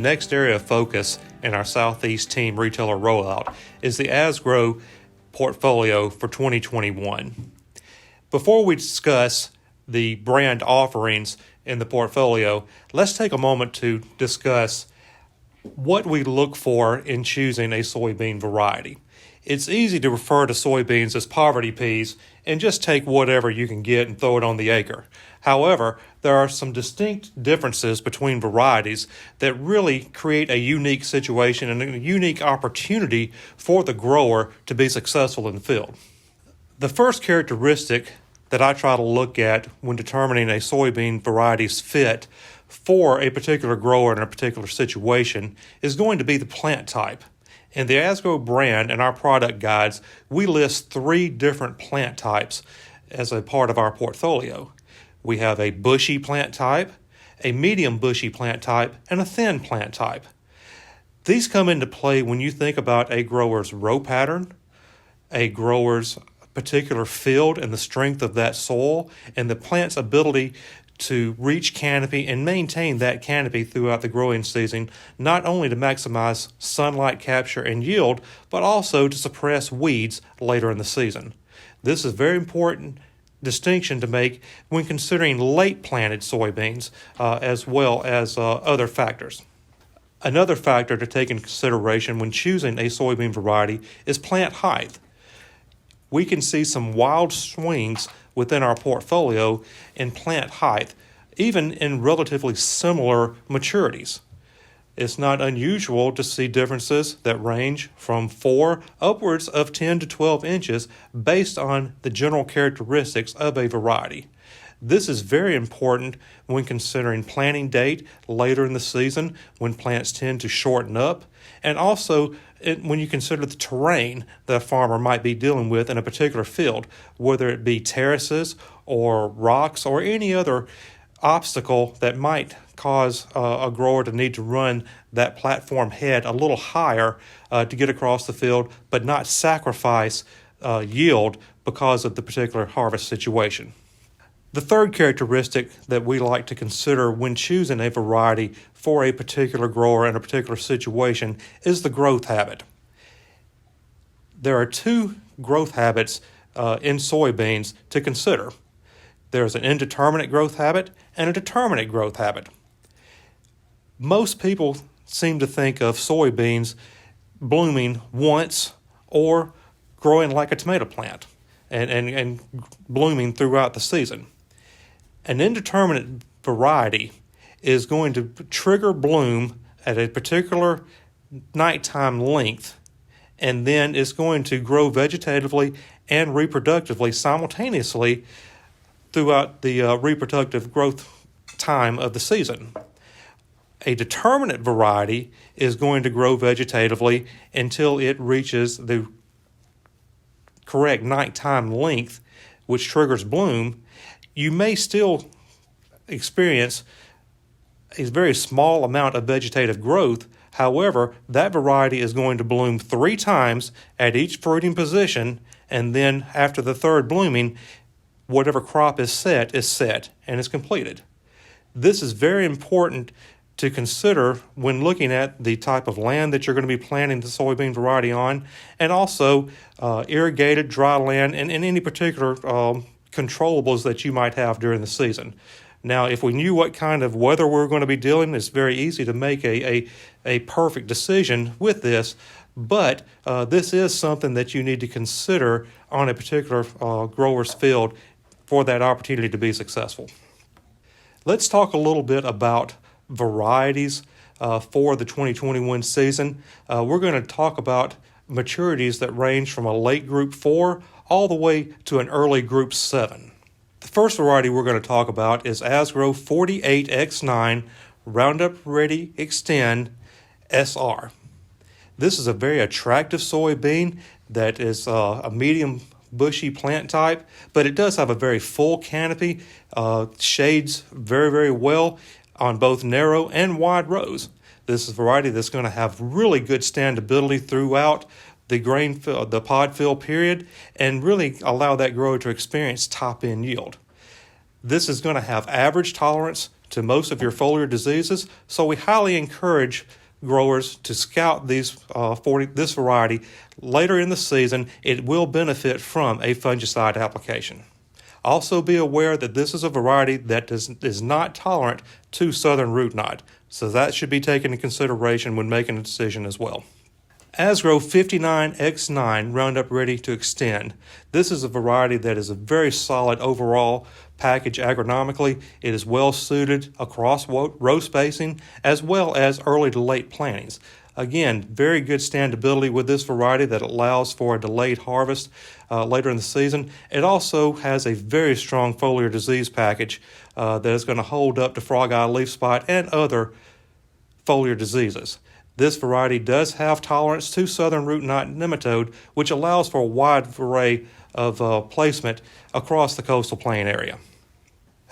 next area of focus in our Southeast team retailer rollout is the Asgrow portfolio for 2021. Before we discuss the brand offerings in the portfolio, let's take a moment to discuss what we look for in choosing a soybean variety. It's easy to refer to soybeans as poverty peas and just take whatever you can get and throw it on the acre. However, there are some distinct differences between varieties that really create a unique situation and a unique opportunity for the grower to be successful in the field. The first characteristic that I try to look at when determining a soybean variety's fit for a particular grower in a particular situation is going to be the plant type. In the Asgrow brand and our product guides, we list 3 different plant types as a part of our portfolio. We have a bushy plant type, a medium bushy plant type, and a thin plant type. These come into play when you think about a grower's row pattern, a grower's particular field and the strength of that soil, and the plant's ability to reach canopy and maintain that canopy throughout the growing season, not only to maximize sunlight capture and yield, but also to suppress weeds later in the season. This is a very important distinction to make when considering late planted soybeans as well as other factors. Another factor to take into consideration when choosing a soybean variety is plant height. We can see some wild swings within our portfolio in plant height, even in relatively similar maturities. It's not unusual to see differences that range from 4 upwards of 10 to 12 inches based on the general characteristics of a variety. This is very important when considering planting date later in the season when plants tend to shorten up, and also when you consider the terrain that a farmer might be dealing with in a particular field, whether it be terraces or rocks or any other obstacle that might cause a grower to need to run that platform head a little higher to get across the field, but not sacrifice yield because of the particular harvest situation. The third characteristic that we like to consider when choosing a variety for a particular grower in a particular situation is the growth habit. There are 2 growth habits in soybeans to consider. There's an indeterminate growth habit and a determinate growth habit. Most people seem to think of soybeans blooming once or growing like a tomato plant and blooming throughout the season. An indeterminate variety is going to trigger bloom at a particular nighttime length, and then it's going to grow vegetatively and reproductively simultaneously throughout the reproductive growth time of the season. A determinate variety is going to grow vegetatively until it reaches the correct nighttime length, which triggers bloom. You may still experience a very small amount of vegetative growth. However, that variety is going to bloom 3 times at each fruiting position, and then after the 3rd blooming, whatever crop is set and is completed. This is very important to consider when looking at the type of land that you're going to be planting the soybean variety on, and also irrigated, dry land, and any particular controllables that you might have during the season. Now, if we knew what kind of weather we're going to be dealing, it's very easy to make a perfect decision with this, but this is something that you need to consider on a particular grower's field for that opportunity to be successful. Let's talk a little bit about varieties for the 2021 season. We're going to talk about maturities that range from a late group 4 all the way to an early group 7. The first variety we're going to talk about is Asgrow 48X9 Roundup Ready Extend SR. This is a very attractive soybean that is a medium bushy plant type, but it does have a very full canopy, shades very, very well on both narrow and wide rows. This is a variety that's going to have really good standability throughout the pod fill period and really allow that grower to experience top-end yield. This is going to have average tolerance to most of your foliar diseases, so we highly encourage growers to scout this variety later in the season. It will benefit from a fungicide application. Also be aware that this is a variety that is not tolerant to southern root knot, so that should be taken into consideration when making a decision as well. Asgrow 59X9 Roundup Ready to Extend. This is a variety that is a very solid overall package agronomically. It is well suited across row spacing as well as early to late plantings. Again, very good standability with this variety that allows for a delayed harvest later in the season. It also has a very strong foliar disease package that is going to hold up to frog eye leaf spot and other foliar diseases. This variety does have tolerance to southern root knot nematode, which allows for a wide array of placement across the coastal plain area.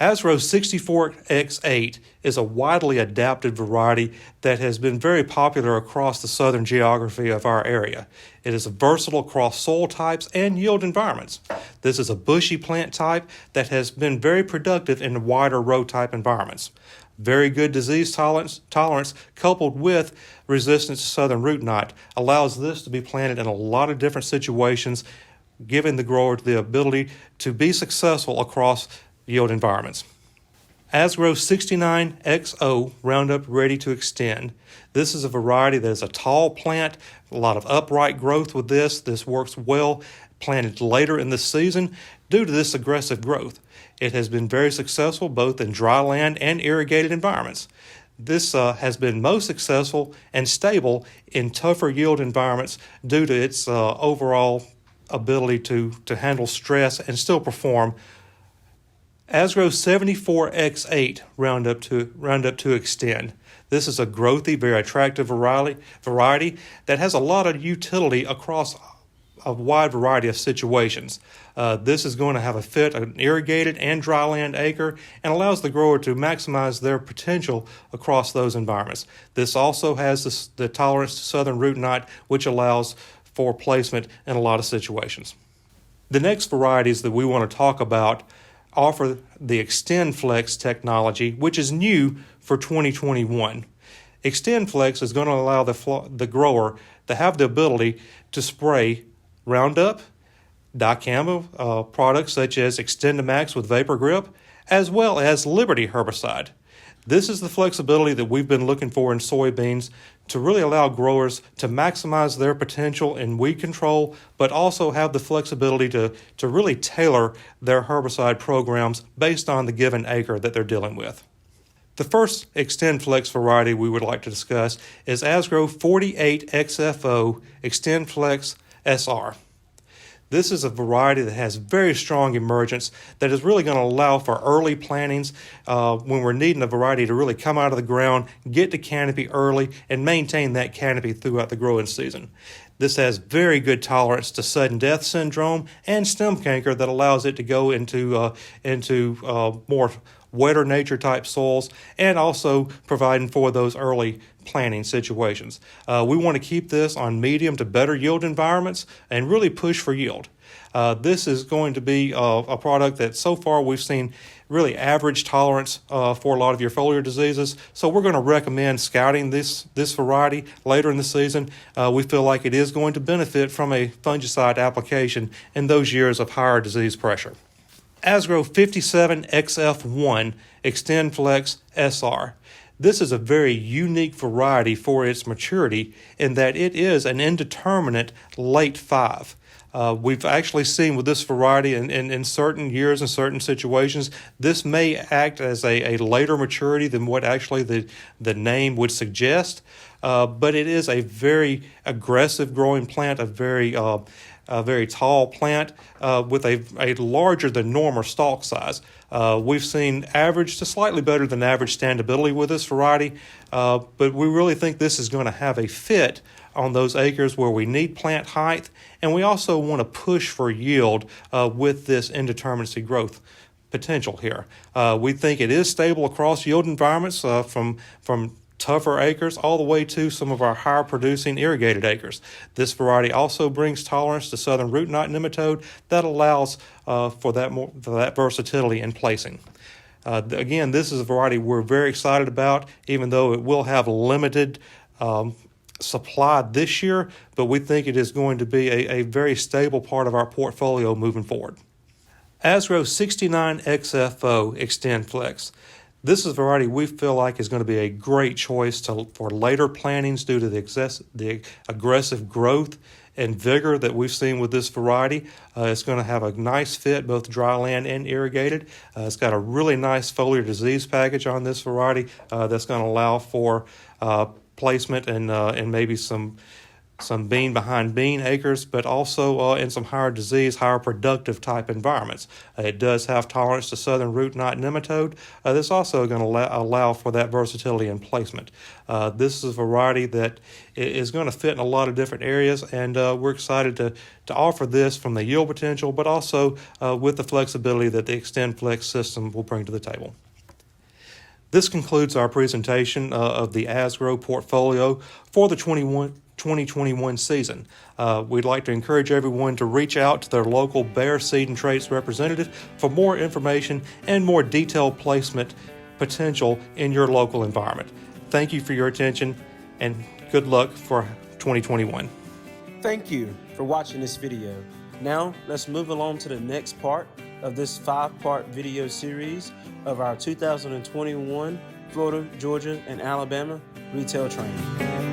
Asgrow 64X8 is a widely adapted variety that has been very popular across the southern geography of our area. It is versatile across soil types and yield environments. This is a bushy plant type that has been very productive in wider row type environments. Very good disease tolerance coupled with resistance to southern root knot allows this to be planted in a lot of different situations, giving the grower the ability to be successful across yield environments. Asgrow 69XO Roundup Ready to Extend. This is a variety that is a tall plant, a lot of upright growth with this. This works well planted later in the season due to this aggressive growth. It has been very successful both in dry land and irrigated environments. This has been most successful and stable in tougher yield environments due to its overall ability to handle stress and still perform. Asgrow 74X8 Roundup to Extend. This is a growthy, very attractive variety that has a lot of utility across a wide variety of situations. This is going to have a fit an irrigated and dry land acre and allows the grower to maximize their potential across those environments. This also has the tolerance to southern root knot, which allows for placement in a lot of situations. The next varieties that we want to talk about offer the XtendFlex technology, which is new for 2021. XtendFlex is going to allow the grower to have the ability to spray Roundup, dicamba products such as XtendiMax with Vapor Grip, as well as Liberty herbicide. This is the flexibility that we've been looking for in soybeans to really allow growers to maximize their potential in weed control, but also have the flexibility to really tailor their herbicide programs based on the given acre that they're dealing with. The first XtendFlex variety we would like to discuss is Asgrow 48XFO XtendFlex SR. This is a variety that has very strong emergence that is really going to allow for early plantings when we're needing a variety to really come out of the ground, get to canopy early, and maintain that canopy throughout the growing season. This has very good tolerance to sudden death syndrome and stem canker that allows it to go into more wetter nature type soils, and also providing for those early planting situations. We want to keep this on medium to better yield environments and really push for yield. This is going to be a product that so far we've seen really average tolerance for a lot of your foliar diseases. So we're going to recommend scouting this variety later in the season. We feel like it is going to benefit from a fungicide application in those years of higher disease pressure. Asgrow 57XF1 XtendFlex SR. This is a very unique variety for its maturity in that it is an indeterminate late 5. We've actually seen with this variety in certain years and certain situations, this may act as a later maturity than what actually the name would suggest, but it is a very aggressive growing plant, a very tall plant with a larger than normal stalk size. We've seen average to slightly better than average standability with this variety, but we really think this is going to have a fit on those acres where we need plant height, and we also want to push for yield with this indeterminacy growth potential here. We think it is stable across yield environments from tougher acres all the way to some of our higher producing irrigated acres. This variety also brings tolerance to southern root knot nematode that allows for that versatility in placing. Again, this is a variety we're very excited about, even though it will have limited supply this year, but we think it is going to be a very stable part of our portfolio moving forward. Asgrow 69XFO Extend Flex. This is a variety we feel like is going to be a great choice for later plantings due to the aggressive growth and vigor that we've seen with this variety. It's going to have a nice fit, both dry land and irrigated. It's got a really nice foliar disease package on this variety that's going to allow for placement and maybe some bean behind bean acres, but also in some higher disease, higher productive type environments. It does have tolerance to southern root knot nematode. This is also going to allow for that versatility in placement. This is a variety that is going to fit in a lot of different areas, and we're excited to offer this from the yield potential, but also with the flexibility that the Extend Flex system will bring to the table. This concludes our presentation of the Asgrow portfolio for the 2021 season. We'd like to encourage everyone to reach out to their local Bayer Seed and Traits representative for more information and more detailed placement potential in your local environment. Thank you for your attention and good luck for 2021. Thank you for watching this video. Now let's move along to the next part of this 5-part video series of our 2021 Florida, Georgia, and Alabama retail training.